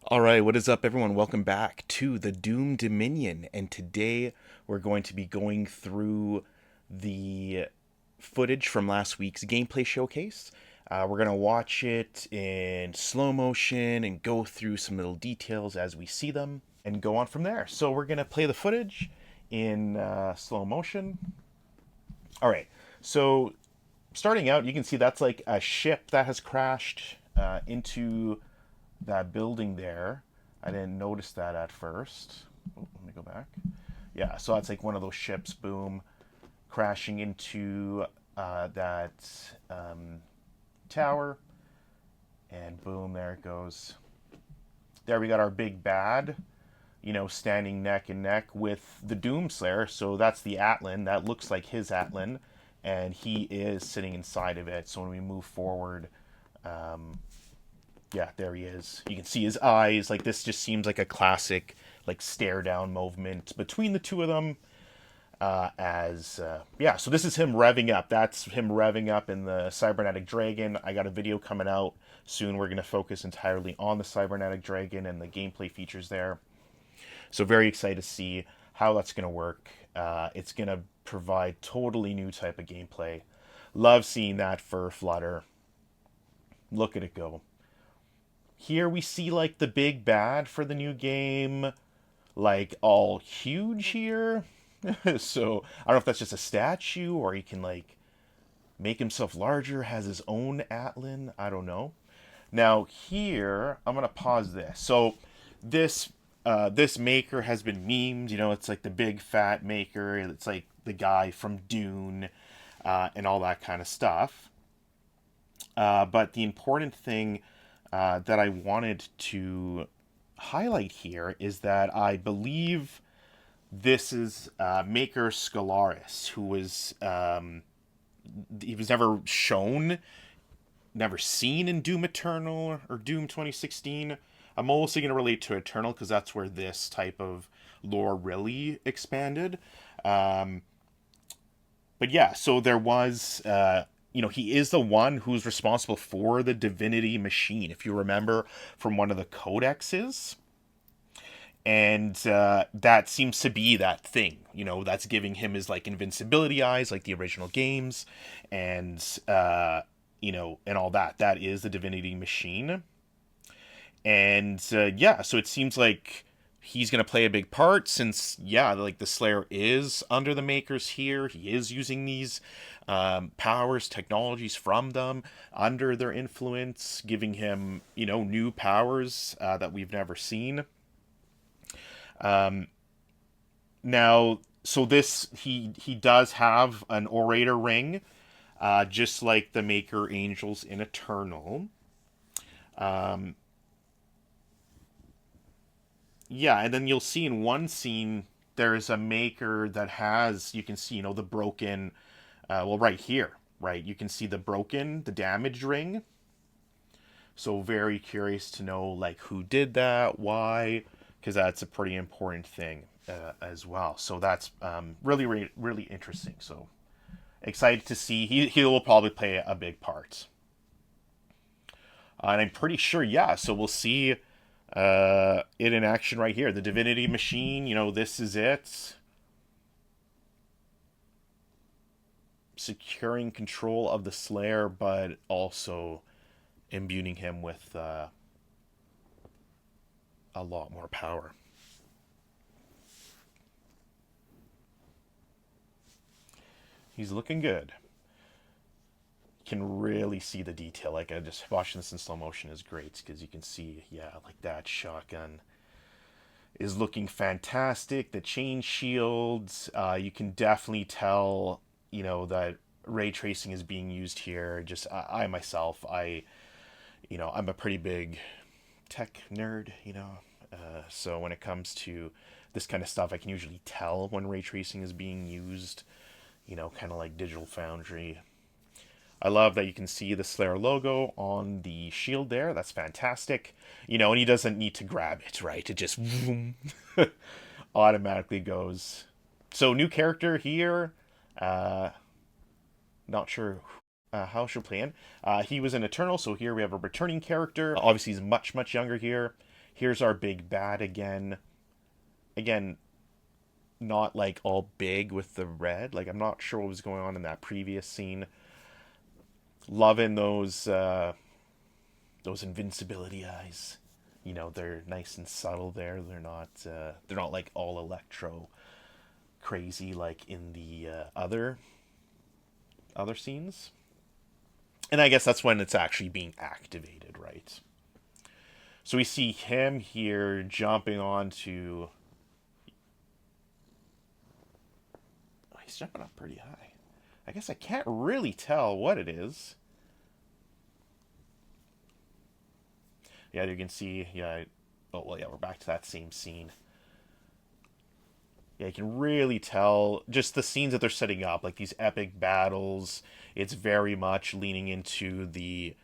All right, what is up, everyone? Welcome back to the Doom Dominion, and today we're going to be going through the footage from last week's gameplay showcase. We're going to watch it in slow motion and go through some little details as we see them and go on from there. So, we're going to play the footage in slow motion. All right, so starting out, you can see that's like a ship that has crashed into that building there. I didn't notice that at first. Oh, let me go back. Yeah, so that's like one of those ships, boom, crashing into that tower, and boom, there it goes. There we got our big bad, standing neck and neck with the Doomslayer. So that's the Atlan. That looks like his Atlan, and he is sitting inside of it. So when we move forward, yeah, there he is. You can see his eyes. Like, this just seems like a classic, like, stare down movement between the two of them. Yeah, so this is him revving up. That's him revving up in the Cybernetic Dragon. I got a video coming out soon. We're going to focus entirely on the Cybernetic Dragon and the gameplay features there. So, very excited to see how that's going to work. It's going to provide totally new type of gameplay. Love seeing that fur flutter. Look at it go. Here we see like the big bad for the new game, like all huge here. So I don't know if that's just a statue or he can like make himself larger, has his own Atlan. I don't know. Now here I'm gonna pause this. So this maker has been memed. It's like the big fat maker. It's like the guy from Dune and all that kind of stuff. But the important thing that I wanted to highlight here is that I believe this is Maker Scalaris, who was he was never shown, never seen in Doom Eternal or Doom 2016. I'm mostly going to relate to Eternal because that's where this type of lore really expanded. But yeah, so there was, he is the one who's responsible for the Divinity machine, if you remember from one of the codexes. And that seems to be that thing, that's giving him his like invincibility eyes, like the original games, and and all that. That is the Divinity machine. And yeah, so it seems like he's going to play a big part since, yeah, like the Slayer is under the makers here. He is using these powers, technologies from them under their influence, giving him, new powers that we've never seen. Now, so this, he does have an Orator ring, just like the Maker Angels in Eternal. Yeah, and then you'll see in one scene there's a maker that has, you can see, the broken, well, right here, right? You can see the damaged ring. So very curious to know like who did that, why, because that's a pretty important thing as well. So that's really, really, really interesting. So excited to see. He will probably play a big part. And I'm pretty sure, yeah. So we'll see it in action right here. The Divinity Machine, this is it. Securing control of the Slayer, but also imbuing him with a lot more power. He's looking good. Can really see the detail. Like, I just watching this in slow motion is great because you can see, yeah, like that shotgun is looking fantastic. The chain shields, you can definitely tell, that ray tracing is being used here. Just I myself, I'm a pretty big tech nerd, so when it comes to this kind of stuff, I can usually tell when ray tracing is being used, kind of like Digital Foundry. I love that you can see the Slayer logo on the shield there. That's fantastic. And he doesn't need to grab it, right? It just automatically goes. So, new character here. Not sure how she'll play in. He was in Eternal, so here we have a returning character. Obviously, he's much, much younger here. Here's our big bad again. Again, not like all big with the red. Like I'm not sure what was going on in that previous scene. Loving those invincibility eyes. You know, they're nice and subtle there. They're not like all electro crazy like in the other scenes. And I guess that's when it's actually being activated, right? So we see him here jumping onto. Oh, he's jumping up pretty high. I guess I can't really tell what it is. Yeah, you can see. Yeah. Oh well, yeah. We're back to that same scene. Yeah, you can really tell just the scenes that they're setting up, like these epic battles. It's very much leaning into the,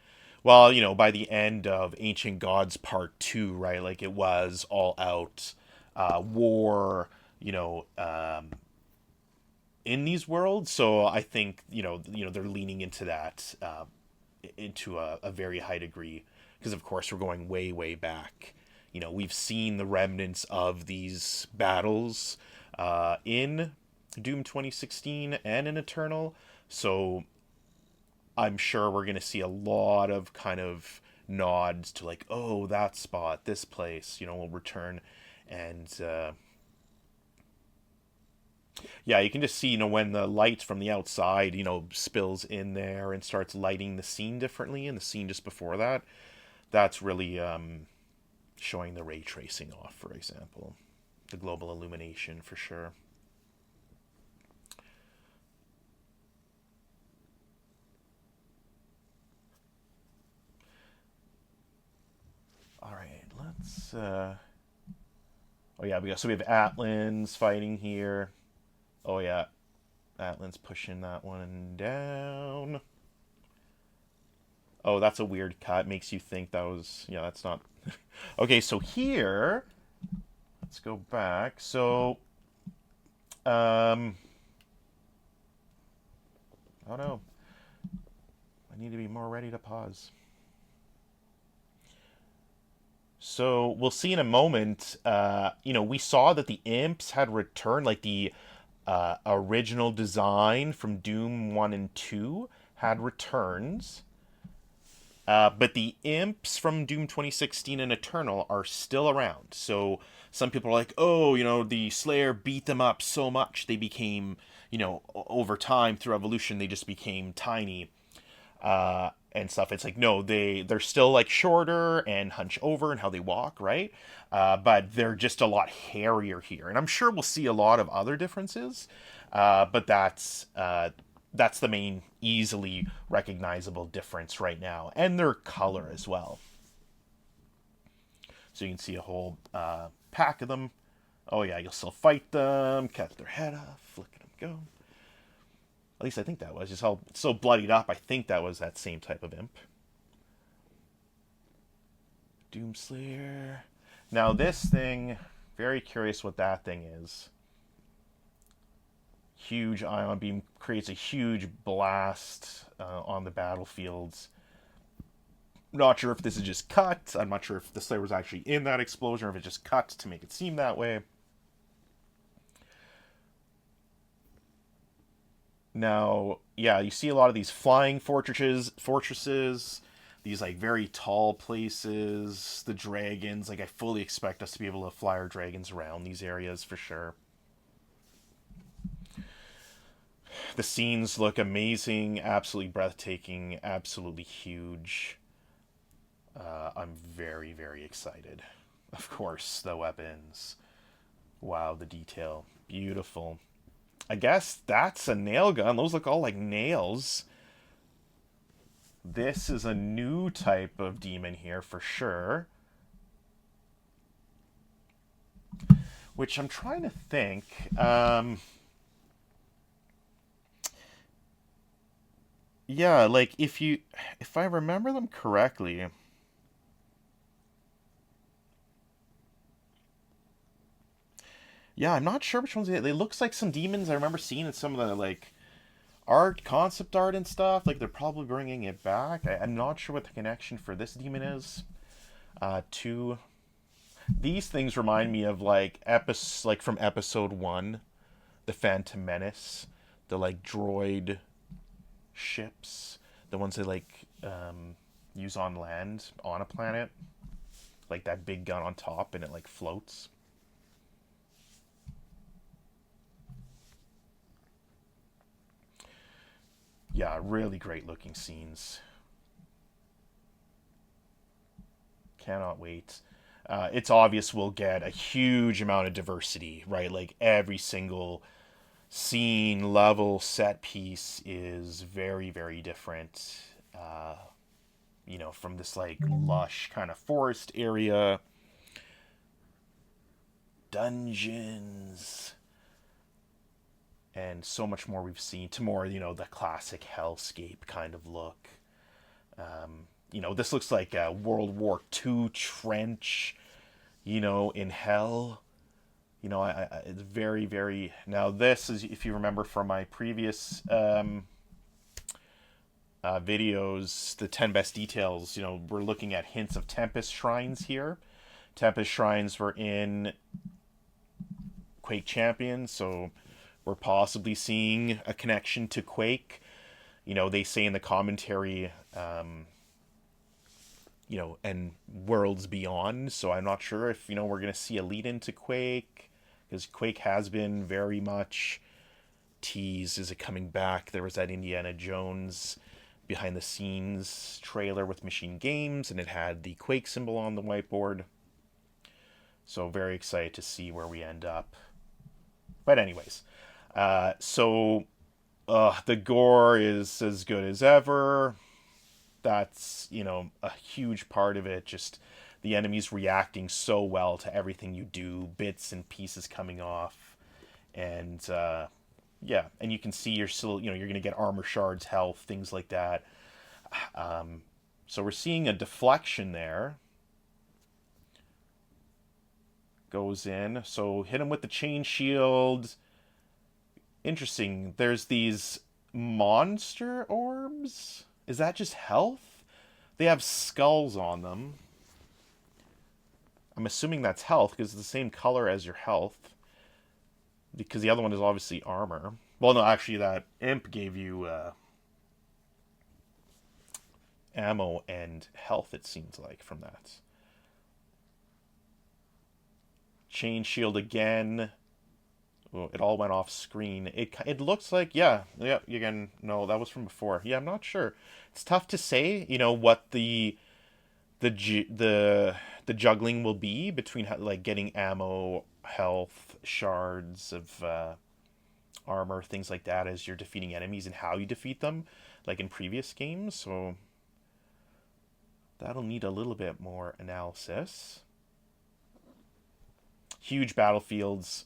well, you know, by the end of Ancient Gods Part 2, right? Like it was all out war, you know, in these worlds. So I think, they're leaning into that into a very high degree because, of course, we're going way, way back. You know, we've seen the remnants of these battles in Doom 2016 and in Eternal. So I'm sure we're going to see a lot of kind of nods to like, oh, that spot, this place, will return. And yeah, you can just see, when the light from the outside, spills in there and starts lighting the scene differently. And the scene just before that, that's really showing the ray tracing off, for example. The global illumination for sure. All right, let's. Oh yeah, we have Atlan's fighting here. Oh yeah, Atlan's pushing that one down. Oh, that's a weird cut. Makes you think that was. Yeah, that's not. Okay, so here, let's go back. So, oh no, I need to be more ready to pause. So we'll see in a moment. We saw that the imps had returned, like the original design from Doom 1 and 2 had returns. But the imps from Doom 2016 and Eternal are still around. So some people are like, oh, the Slayer beat them up so much. They became, over time through evolution, they just became tiny. And stuff. It's like, no, they're still like shorter and hunch over and how they walk, right? But they're just a lot hairier here, and I'm sure we'll see a lot of other differences. But that's the main easily recognizable difference right now, and their color as well. So you can see a whole pack of them. Oh yeah, you'll still fight them, cut their head off, look at them go. At least I think that was. Just how so bloodied up, I think that was that same type of imp. Doomslayer. Now this thing, very curious what that thing is. Huge ion beam creates a huge blast on the battlefields. Not sure if this is just cut. I'm not sure if the Slayer was actually in that explosion or if it just cut to make it seem that way. Now, yeah, you see a lot of these flying fortresses, these like very tall places, the dragons. Like I fully expect us to be able to fly our dragons around these areas for sure. The scenes look amazing, absolutely breathtaking, absolutely huge. I'm very, very excited. Of course, the weapons. Wow, the detail. Beautiful. I guess that's a nail gun. Those look all like nails. This is a new type of demon here for sure. Which I'm trying to think. Yeah, like if I remember them correctly. Yeah, I'm not sure which ones they looks like some demons I remember seeing in some of the like art, concept art and stuff. Like they're probably bringing it back. I'm not sure what the connection for this demon is to These things remind me of like like from episode 1, the Phantom Menace, the like droid ships, the ones they like use on land on a planet, like that big gun on top and it like floats. Yeah, really great looking scenes. Cannot wait. It's obvious we'll get a huge amount of diversity, right? Like every single scene, level, set piece is very, very different. From this like lush kind of forest area, dungeons, and so much more we've seen to more, the classic hellscape kind of look. This looks like a World War II trench, in hell. It's very, very. Now, this is, if you remember from my previous videos, the 10 best details, we're looking at hints of Tempest shrines here. Tempest shrines were in Quake Champions, so we're possibly seeing a connection to Quake. They say in the commentary, and Worlds Beyond, so I'm not sure if, we're going to see a lead into Quake, because Quake has been very much teased. Is it coming back? There was that Indiana Jones behind the scenes trailer with Machine Games, and it had the Quake symbol on the whiteboard. So very excited to see where we end up. But anyways, the gore is as good as ever. That's, a huge part of it. Just the enemies reacting so well to everything you do, bits and pieces coming off. And, and you can see you're still, you're going to get armor shards, health, things like that. So we're seeing a deflection there. Goes in. So hit him with the chain shield. Interesting. There's these monster orbs. Is that just health? They have skulls on them. I'm assuming that's health because it's the same color as your health. Because the other one is obviously armor. Well, no, actually that imp gave you ammo and health, it seems like, from that. Chain shield again. Oh, it all went off screen. It looks like, yeah, again, no, that was from before. Yeah, I'm not sure. It's tough to say, what the juggling will be between like getting ammo, health, shards of armor, things like that as you're defeating enemies and how you defeat them, like in previous games. So that'll need a little bit more analysis. Huge battlefields.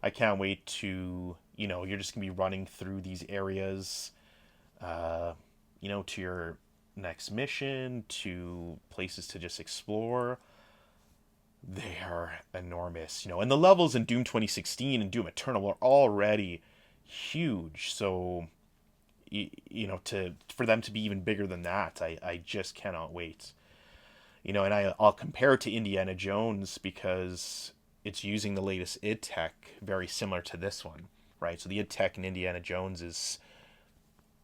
I can't wait to, you're just going to be running through these areas, to your next mission, to places to just explore. They are enormous, and the levels in Doom 2016 and Doom Eternal are already huge. So, for them to be even bigger than that, I just cannot wait. And I'll compare it to Indiana Jones because it's using the latest id tech, very similar to this one, right? So the id tech in Indiana Jones is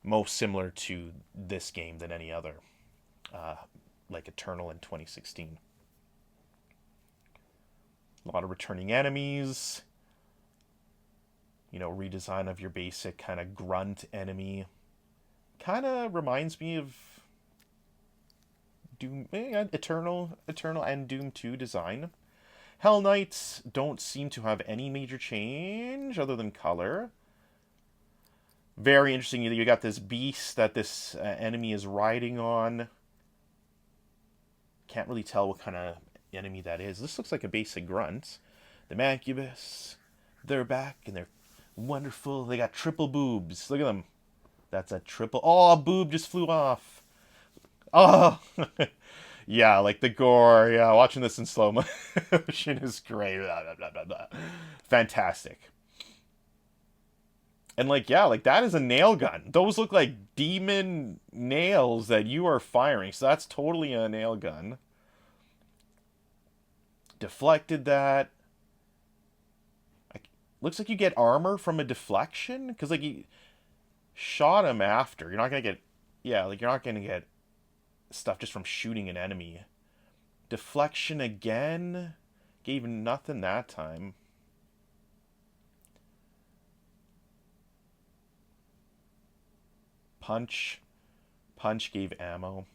most similar to this game than any other, like Eternal in 2016. A lot of returning enemies, redesign of your basic kind of grunt enemy. Kind of reminds me of Doom, Eternal and Doom 2 design. Hell Knights don't seem to have any major change other than color. Very interesting. You got this beast that this enemy is riding on. Can't really tell what kind of enemy that is. This looks like a basic grunt. The Mancubus. They're back and they're wonderful. They got triple boobs. Look at them. That's a triple. Oh, a boob just flew off. Oh. Yeah, like the gore. Yeah, watching this in slow motion is great. Blah, blah, blah, blah, blah. Fantastic. And that is a nail gun. Those look like demon nails that you are firing. So that's totally a nail gun. deflected that. Looks like you get armor from a deflection, because like you shot him after. You're not gonna get, yeah, like you're not gonna get stuff just from shooting an enemy. Deflection again, gave nothing that time. Punch gave ammo.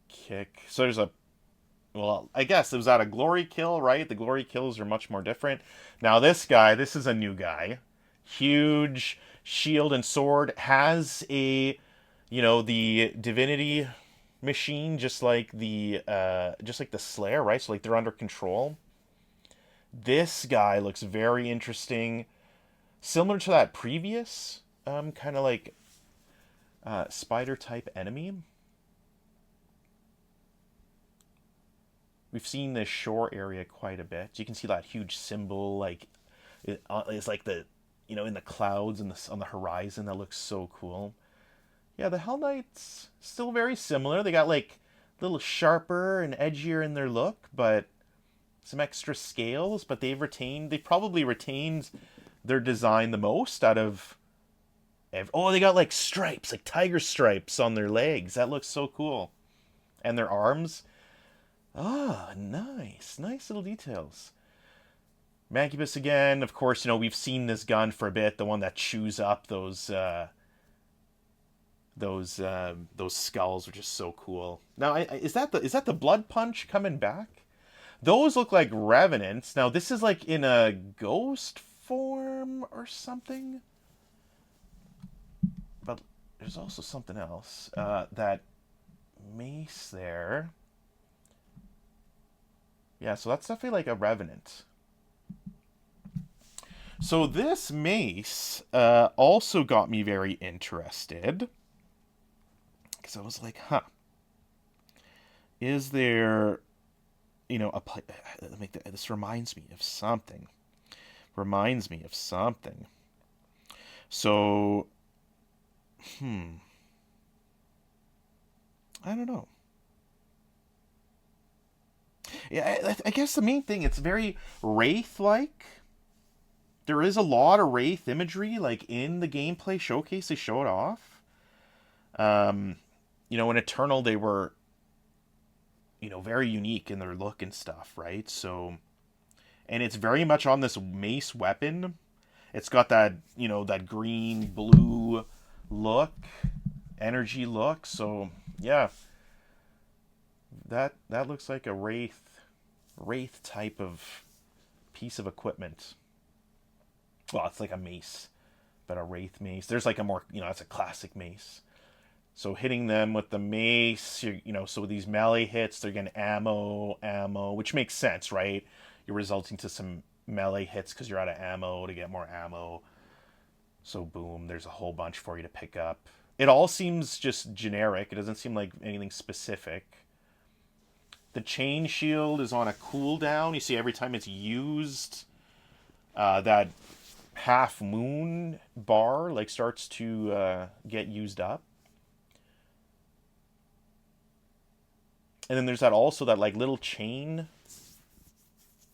Kick. So there's a, well, I guess it was that a glory kill, right? The glory kills are much more different. Now this guy, this is a new guy. Huge shield and sword, has a, you know, the Divinity machine, just like the Slayer, right? So like they're under control. This guy looks very interesting, similar to that previous kind of like spider type enemy. We've seen this shore area quite a bit. You can see that huge symbol, like it's like the, you know, in the clouds and on the horizon. That looks so cool. Yeah, the Hell Knights still very similar. They got like a little sharper and edgier in their look, but some extra scales. But they've probably retained their design the most out of. Oh, they got like stripes, like tiger stripes on their legs. That looks so cool, and their arms. Ah, nice little details. Mancubus again, of course. You know, we've seen this gun for a bit. The one that chews up those skulls, which is so cool. Now, is that the blood punch coming back? Those look like revenants. Now, this is like in a ghost form or something. But there's also something else. That mace there. Yeah, so that's definitely like a revenant. So this mace also got me very interested. Because I was like, huh. Is there, you know, this reminds me of something. So, I don't know. Yeah, I guess the main thing, it's very Wraith-like. There is a lot of Wraith imagery, like, in the gameplay showcase. They show it off. You know, in Eternal, they were, you know, very unique in their look and stuff, right? So, and it's very much on this mace weapon. It's got that, you know, that green, blue look, energy look. So, yeah. That looks like a Wraith type of piece of equipment. Well, it's like a mace, but a Wraith mace. There's like a more, you know, it's a classic mace. So hitting them with the mace, you know, so with these melee hits, they're getting ammo, which makes sense, right? You're resulting to some melee hits because you're out of ammo to get more ammo. So boom, there's a whole bunch for you to pick up. It all seems just generic. It doesn't seem like anything specific. The chain shield is on a cooldown. You see every time it's used, that half moon bar like starts to get used up. And then there's that like little chain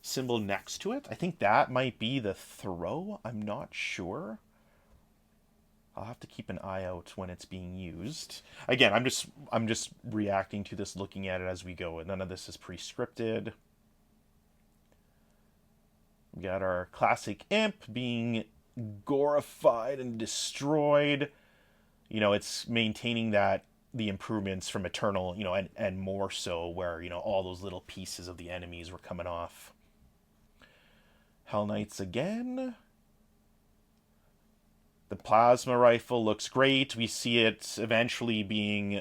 symbol next to it. I think that might be the throw. I'm not sure. I'll have to keep an eye out when it's being used. Again, I'm just reacting to this, looking at it as we go, and none of this is pre-scripted. We got our classic imp being gorified and destroyed. You know, it's maintaining the improvements from Eternal, you know, and more so where, you know, all those little pieces of the enemies were coming off. Hell Knights again. The plasma rifle looks great. We see it eventually being, you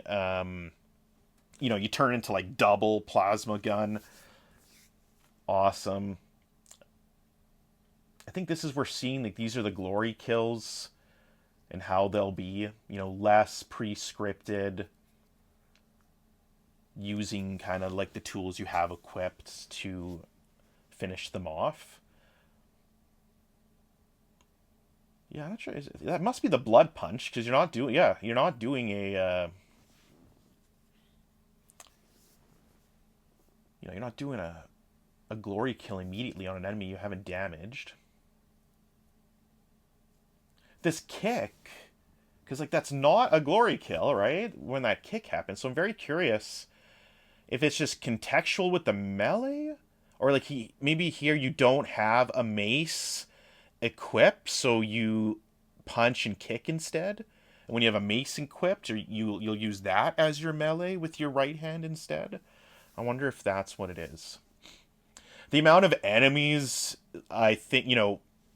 know, you turn into like double plasma gun. Awesome. I think this is where seeing like these are the glory kills and how they'll be, you know, less pre-scripted, using kind of like the tools you have equipped to finish them off. Yeah, I'm not sure. That must be the blood punch, because you're not doing a you're not doing a glory kill immediately on an enemy you haven't damaged. This kick, because like that's not a glory kill, right? When that kick happens. So I'm very curious if it's just contextual with the melee, or like maybe here you don't have a mace equipped, so you punch and kick instead. And when you have a mace equipped, or you'll use that as your melee with your right hand instead. I wonder if that's what it is. The amount of enemies, I think,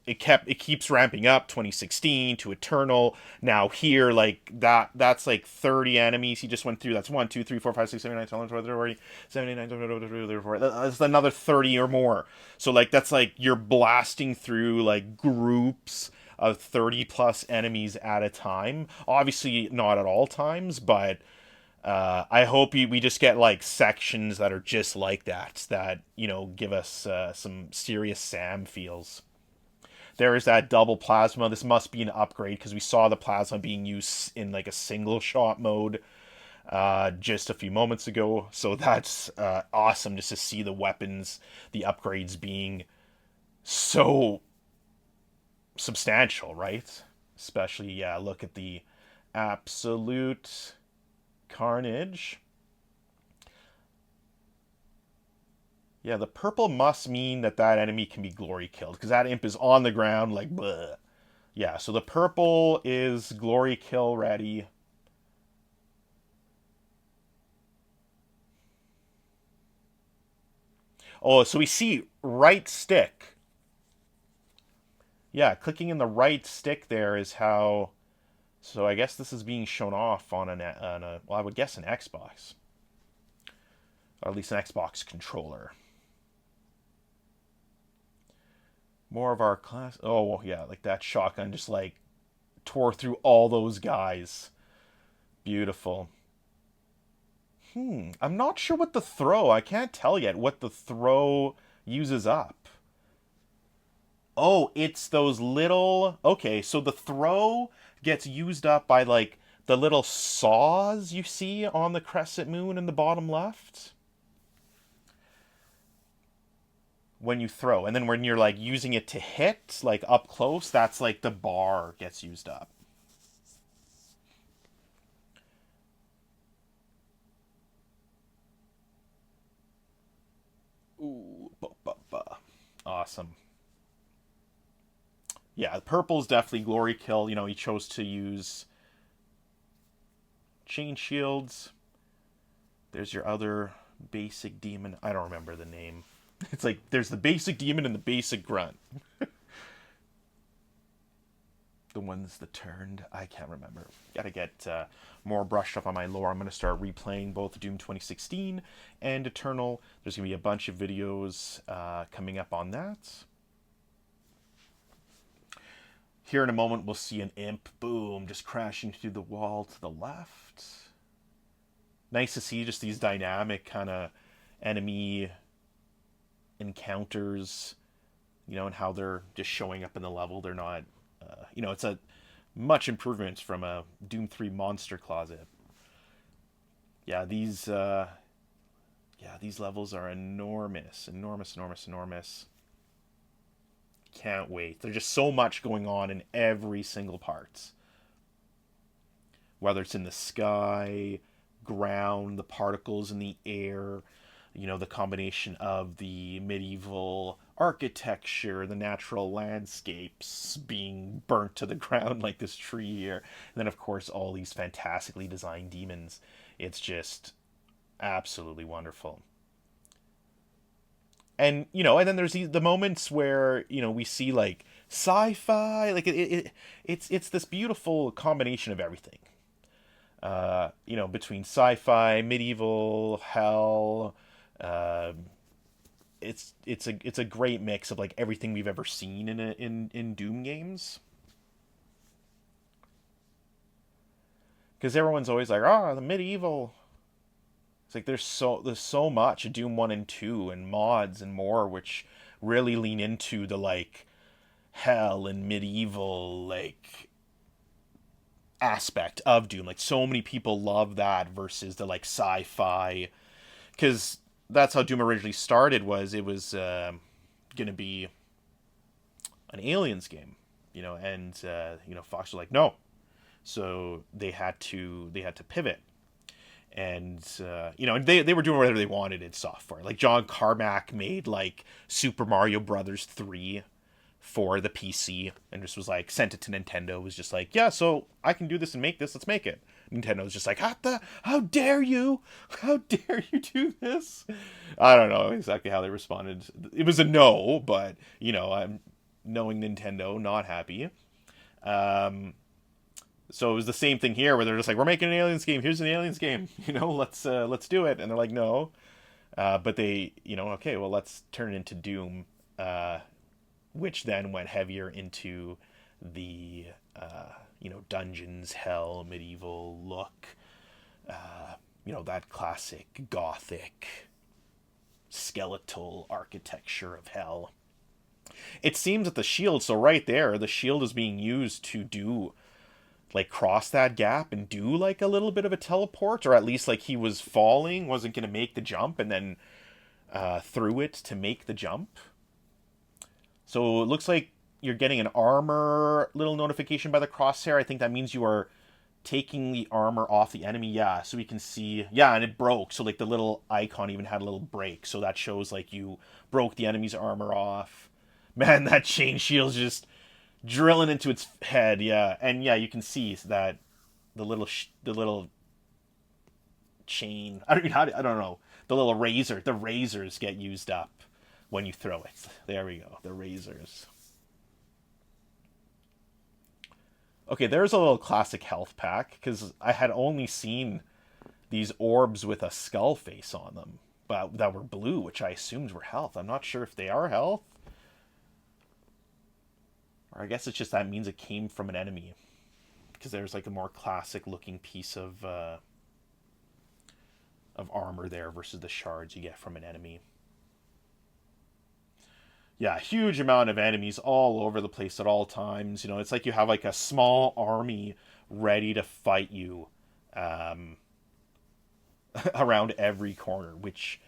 it keeps ramping up. 2016 to Eternal. Now here, like that's like 30 enemies he just went through. That's 1, 2, 3, 4, 5, 6, 7, 8, 9, 10, 11, 12, 13, 79, that's another 30 or more. So like that's like you're blasting through like groups of 30 plus enemies at a time. Obviously not at all times, but I hope we just get like sections that are just like that give us some serious Sam feels. There is that double plasma. This must be an upgrade because we saw the plasma being used in like a single shot mode just a few moments ago. So that's awesome just to see the weapons, the upgrades being so substantial, right? Especially, yeah, look at the absolute carnage. Yeah, the purple must mean that enemy can be glory killed because that imp is on the ground like bleh. Yeah, so the purple is glory kill ready. Oh, so we see right stick. Yeah, clicking in the right stick there is how. So I guess this is being shown off on well, I would guess an Xbox, or at least an Xbox controller. More of our class. Oh yeah, like that shotgun just like tore through all those guys. Beautiful. I'm not sure what the throw. I can't tell yet what the throw uses up. Oh, it's those little. Okay, so the throw gets used up by like the little saws you see on the crescent moon in the bottom left when you throw. And then when you're like using it to hit, like up close, that's like the bar gets used up. Ooh, awesome. Yeah, purple's definitely glory kill. He chose to use chain shields. There's your other basic demon. I don't remember the name. It's like there's the basic demon and the basic grunt. The ones that turned, I can't remember. Gotta get more brushed up on my lore. I'm gonna start replaying both Doom 2016 and Eternal. There's gonna be a bunch of videos coming up on that. Here in a moment, we'll see an imp, boom, just crashing through the wall to the left. Nice to see just these dynamic kind of enemy encounters, and how they're just showing up in the level. They're not, it's a much improvement from a Doom 3 monster closet. Yeah, these levels are enormous. Can't wait. There's just so much going on in every single part. Whether it's in the sky, ground, the particles in the air, the combination of the medieval architecture, the natural landscapes being burnt to the ground like this tree here, and then of course all these fantastically designed demons. It's just absolutely wonderful. And then there's the moments where we see like sci-fi, like it's this beautiful combination of everything. Between sci-fi, medieval, hell. Uh, it's a great mix of like everything we've ever seen in Doom games. Because everyone's always like, the medieval. It's like there's so much Doom 1 and 2 and mods and more which really lean into the like hell and medieval like aspect of Doom. Like so many people love that versus the like sci-fi, because that's how Doom originally started. It was going to be an Aliens game, and Fox was like, no, so they had to pivot, and and they were doing whatever they wanted in software. Like John Carmack made like Super Mario Brothers 3 for the PC and just was like sent it to Nintendo. Was just like, yeah, so I can do this and make this. Let's make it. Nintendo was just like, how dare you? How dare you do this? I don't know exactly how they responded. It was a no, but I'm knowing Nintendo not happy. So it was the same thing here where they're just like, we're making an Aliens game. Here's an Aliens game. Let's do it. And they're like, no. But they, okay, well, let's turn it into Doom, which then went heavier into the dungeons, hell, medieval look, that classic gothic skeletal architecture of hell. It seems that the shield, so right there, the shield is being used to do like cross that gap and do like a little bit of a teleport, or at least like he was falling, wasn't going to make the jump, and then threw it to make the jump. So it looks like you're getting an armor little notification by the crosshair. I think that means you are taking the armor off the enemy. Yeah, so we can see. Yeah, and it broke. So like the little icon even had a little break. So that shows like you broke the enemy's armor off. Man, that chain shield's just drilling into its head. Yeah, and yeah, you can see that the little chain. I don't know. The little razor. The razors get used up when you throw it. There we go. The razors. Okay, there's a little classic health pack, because I had only seen these orbs with a skull face on them, but that were blue, which I assumed were health. I'm not sure if they are health. Or I guess it's just that means it came from an enemy, because there's like a more classic looking piece of armor there versus the shards you get from an enemy. Yeah, huge amount of enemies all over the place at all times. It's like you have like a small army ready to fight you around every corner, which,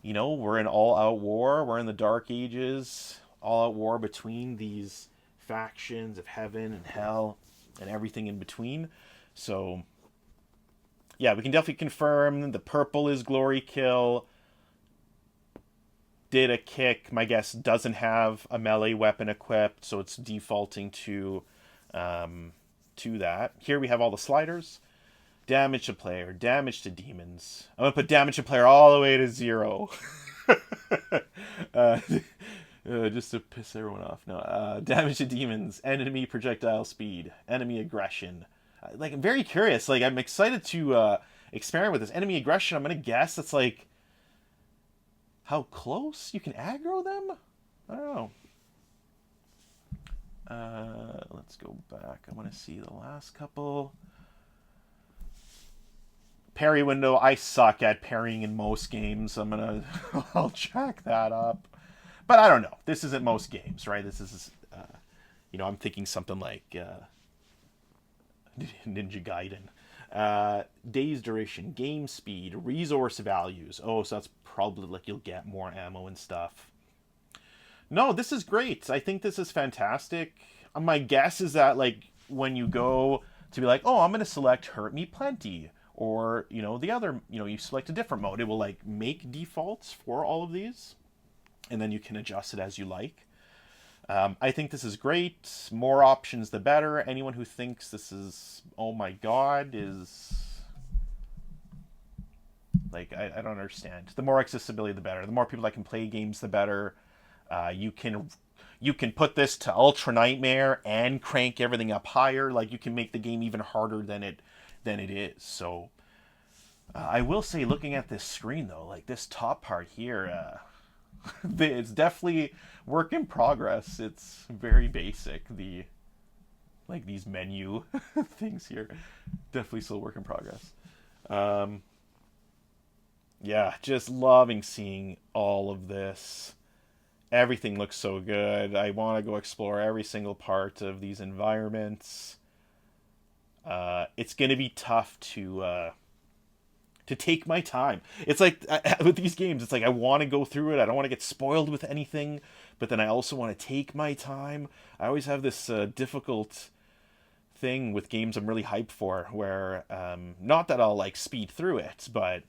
we're in all-out war. We're in the Dark Ages, all-out war between these factions of heaven and hell and everything in between. So, yeah, we can definitely confirm the purple is glory kill. Did a kick. My guess doesn't have a melee weapon equipped, so it's defaulting to that. Here we have all the sliders. Damage to player, damage to demons. I'm gonna put damage to player all the way to 0. Just to piss everyone off. No, damage to demons, enemy projectile speed, enemy aggression. I'm very curious. I'm excited to experiment with this enemy aggression. I'm gonna guess it's like how close you can aggro them? I don't know. Let's go back. I want to see the last couple. Parry window. I suck at parrying in most games. I'll check that up. But I don't know. This isn't most games, right? This is, I'm thinking something like Ninja Gaiden. Days duration, game speed, resource values. Oh, so that's probably like you'll get more ammo and stuff. No, this is great. I think this is fantastic. My guess is that when you go to be like, oh, I'm going to select Hurt Me Plenty, or the other, you select a different mode, it will make defaults for all of these, and then you can adjust it as you like. I think this is great. More options, the better. Anyone who thinks this is, oh my god, is I don't understand. The more accessibility, the better. The more people that can play games, the better. You can put this to Ultra Nightmare and crank everything up higher. You can make the game even harder than it is. So I will say, looking at this screen though, this top part here, it's definitely work in progress. It's very basic. These menu things here, definitely still work in progress. Yeah, just loving seeing all of this. Everything looks so good. I want to go explore every single part of these environments. It's going to be tough to to take my time. It's like with these games, it's like I want to go through it. I don't want to get spoiled with anything, but then I also want to take my time. I always have this difficult thing with games I'm really hyped for, where not that I'll like speed through it, but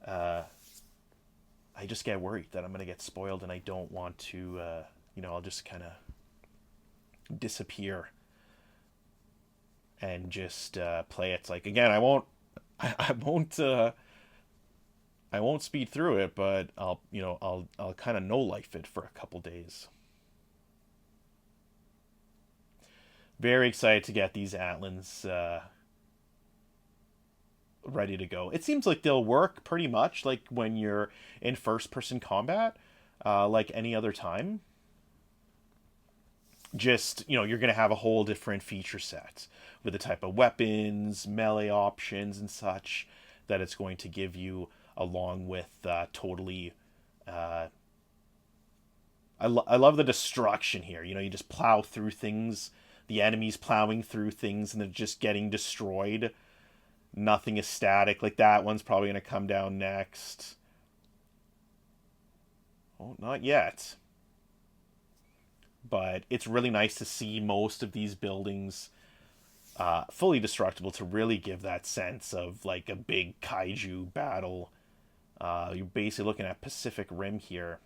I just get worried that I'm gonna get spoiled, and I don't want to. I'll just kind of disappear and just play it. It's like again, I won't. I won't. I won't speed through it, but I'll kind of no life it for a couple days. Very excited to get these Atlan's ready to go. It seems like they'll work pretty much like when you're in first person combat, like any other time. Just, you're going to have a whole different feature set with the type of weapons, melee options, and such that it's going to give you, along with totally. I love the destruction here. You just plow through things, the enemies plowing through things, and they're just getting destroyed. Nothing is static. Like that one's probably going to come down next. Oh, not yet. But it's really nice to see most of these buildings fully destructible to really give that sense of like a big kaiju battle. You're basically looking at Pacific Rim here.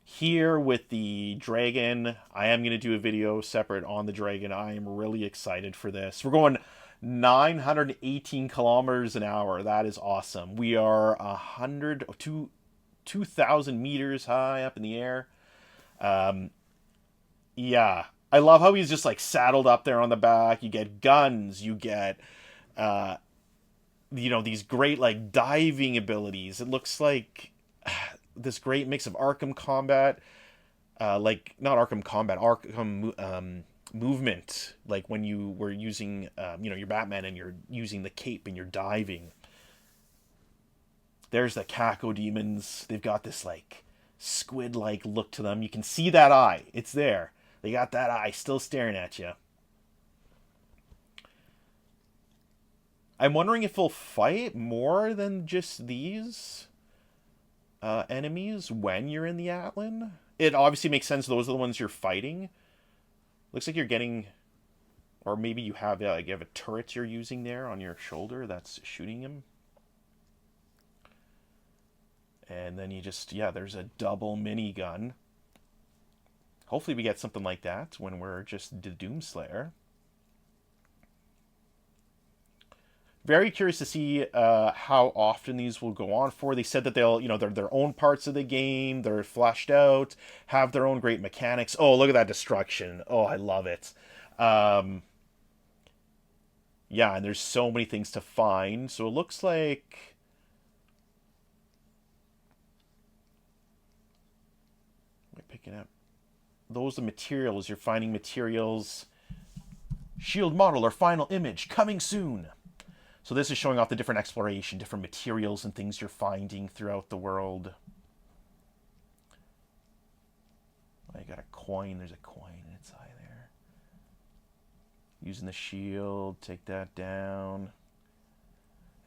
Here with the dragon, I am going to do a video separate on the dragon. I am really excited for this. We're going 918 kilometers an hour. That is awesome. We are 2,000 meters high up in the air. Yeah, I love how he's just like saddled up there on the back. You get guns, you get these great like diving abilities. It looks like this great mix of Arkham combat, like not Arkham combat, Arkham movement, like when you were using your Batman and you're using the cape and you're diving. There's the Kako demons. They've got this like squid like look to them. You can see that eye. It's there. They got that eye still staring at you. I'm wondering if we'll fight more than just these enemies when you're in the Atlan. It obviously makes sense. Those are the ones you're fighting. Looks like you're getting, or maybe you have a turret you're using there on your shoulder that's shooting him. And then you just, there's a double minigun. Hopefully we get something like that when we're just the Doomslayer. Very curious to see how often these will go on for. They said that they'll, they're their own parts of the game. They're fleshed out, have their own great mechanics. Oh, look at that destruction. Oh, I love it. Yeah, and there's so many things to find. So it looks like... Am I picking up? Those are materials. You're finding materials. Shield model or final image coming soon. So this is showing off the different exploration, different materials and things you're finding throughout the world. I got a coin. There's a coin in its eye there. Using the shield, take that down.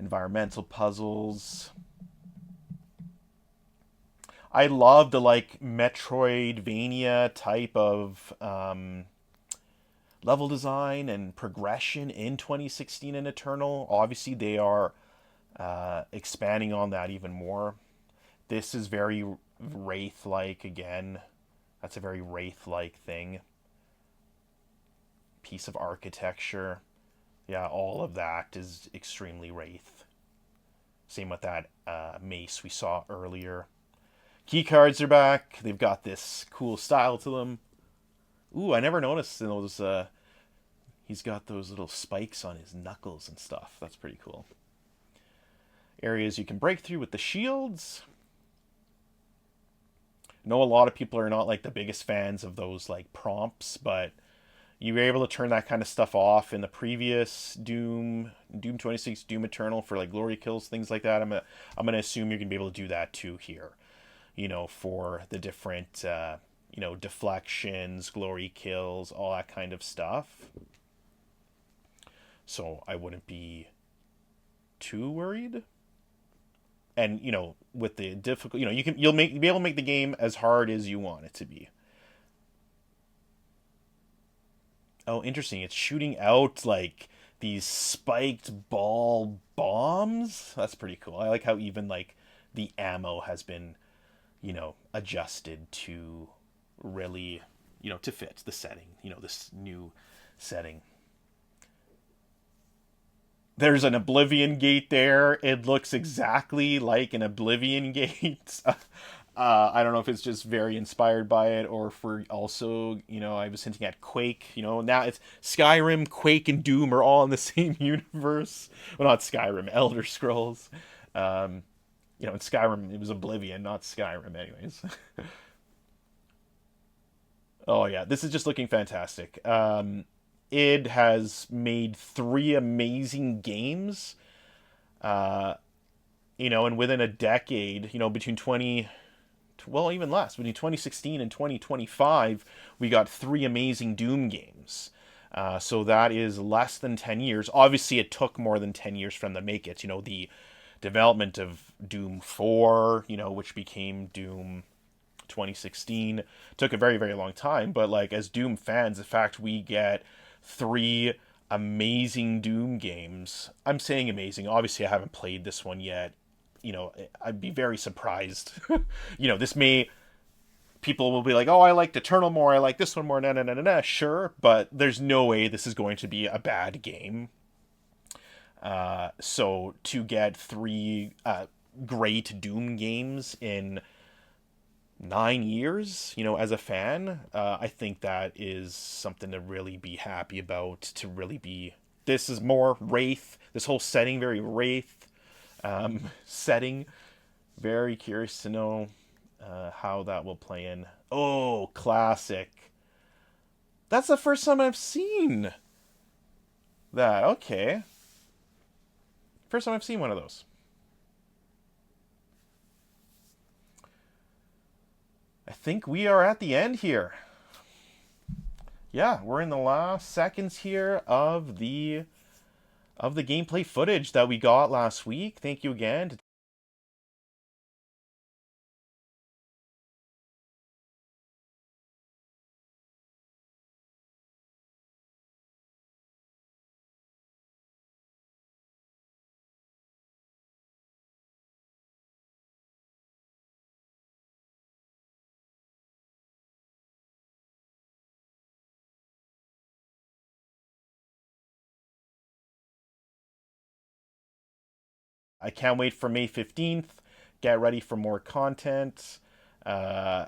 Environmental puzzles. I love the like Metroidvania type of level design and progression in 2016 and Eternal. Obviously, they are expanding on that even more. This is very Wraith-like again. That's a very Wraith-like thing. Piece of architecture. Yeah, all of that is extremely Wraith. Same with that mace we saw earlier. Key cards are back. They've got this cool style to them. Ooh, I never noticed those. He's got those little spikes on his knuckles and stuff. That's pretty cool. Areas you can break through with the shields. I know a lot of people are not like the biggest fans of those like prompts, but you were able to turn that kind of stuff off in the previous Doom 26, Doom Eternal for like glory kills, things like that. I'm gonna assume you're gonna be able to do that too here. For the different, deflections, glory kills, all that kind of stuff. So I wouldn't be too worried. And with the difficult, you'll be able to make the game as hard as you want it to be. Oh, interesting. It's shooting out like these spiked ball bombs. That's pretty cool. I like how even like the ammo has been, adjusted to really, to fit the setting, this new setting. There's an Oblivion gate there. It looks exactly like an Oblivion gate. I don't know if it's just very inspired by it or for also, I was hinting at Quake. Now it's Skyrim, Quake, and Doom are all in the same universe. Well, not Skyrim, Elder Scrolls. Um, in Skyrim, it was Oblivion, not Skyrim, anyways. Oh, yeah, this is just looking fantastic. Id has made three amazing games, uh, and within a decade, between 20, well, even less, between 2016 and 2025, we got three amazing Doom games. So that is less than 10 years. Obviously, it took more than 10 years for them to make it. The development of Doom 4, which became Doom 2016, took a very, very long time. But, like, as Doom fans, the fact we get three amazing Doom games, I'm saying amazing. Obviously, I haven't played this one yet. I'd be very surprised. This may people will be like, "Oh, I liked Eternal more. I like this one more." Na. Sure, but there's no way this is going to be a bad game. So to get three great Doom games in 9 years, as a fan, I think that is something to really be happy about. To really be, this is more Wraith. This whole setting, very Wraith setting. Very curious to know how that will play in. Oh, classic. That's the first time I've seen that. Okay. First time I've seen one of those. I think we are at the end here. Yeah, we're in the last seconds here of the gameplay footage that we got last week. Thank you again. I can't wait for May 15th. Get ready for more content. Uh,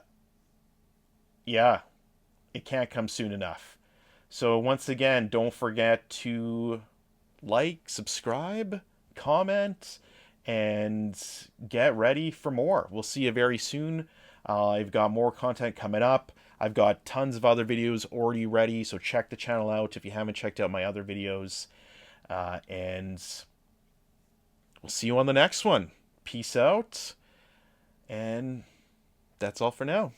yeah, it can't come soon enough. So, once again, don't forget to like, subscribe, comment, and get ready for more. We'll see you very soon. I've got more content coming up. I've got tons of other videos already ready, so check the channel out if you haven't checked out my other videos. And we'll see you on the next one. Peace out, and that's all for now.